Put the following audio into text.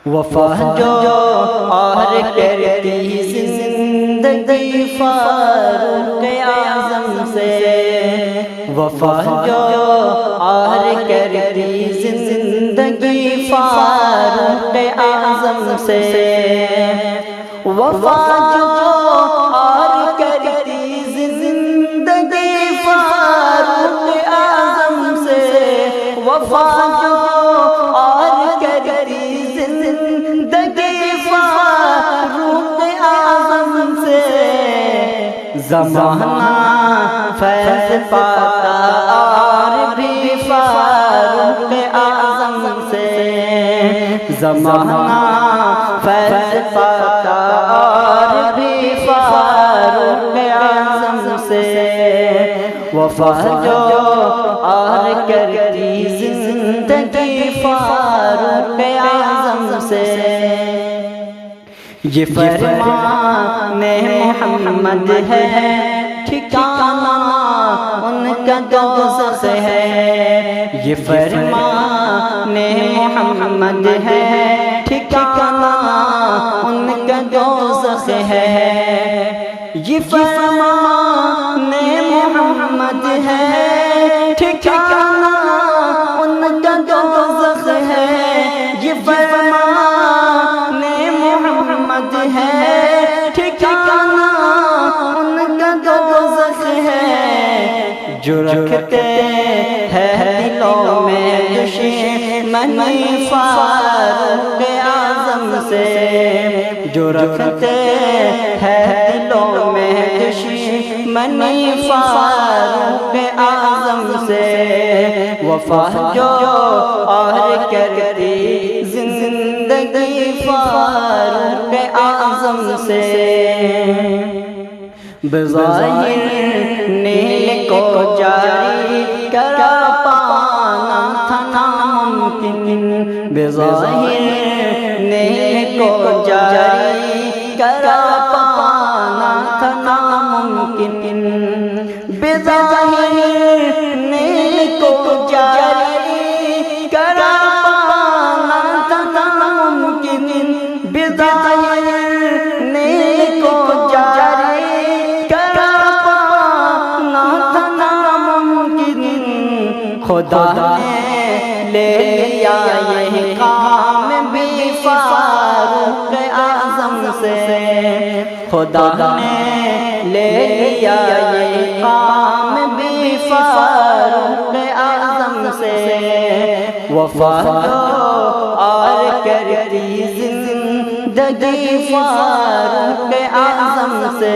وفا جو اور کرتی زندگی فاروق اعظم سے، وفا جو اور کرتی زندگی فاروق اعظم سے، وفا جو اور کرتی زندگی فاروق اعظم سے، وفا جو اور کرتی زندگی فاروق اعظم سے، زمانہ فیض پاتا اور بھی فاروق اعظم سے، زمانہ فیض پاتا اور بھی فاروق اعظم سے، وفا جو اور کرتی زندگی فاروق اعظم سے، یہ فرمان محمد ہے ٹھکانہ ان کا دوزخ ہے، یہ فرمان محمد ہے ٹھکانہ ان کا دوزخ ہے، یہ فرمان محمد ہے ٹھکانہ ان کا دوزخ ہے، یہ فرمان محمد ہے ٹھکانہ ان کا دوزخ ہے، جو رکھتے ہیں دلوں میں دشمنی فاروق اعظم سے، جو رکھتے ہیں دلوں میں دشمنی فاروق اعظم سے، وفا جو اور کرتی زندگی فاروق اعظم سے، بظاہر نیل کو جاری کرا پانا تھا ناممکن، بظاہر نیل کو جاری کرا پانا تھا ناممکن، بظاہر نیل کو جاری کرا پانا تھا ناممکن، بظاہر نیل کو جاری کرا پانا تھا ناممکن، خدا نے لے لیا یہ کام بھی فاروق اعظم سے، خدا نے لے لیا یہ کام بھی فاروق اعظم سے، وفا اور کرتی زندگی فاروق اعظم سے۔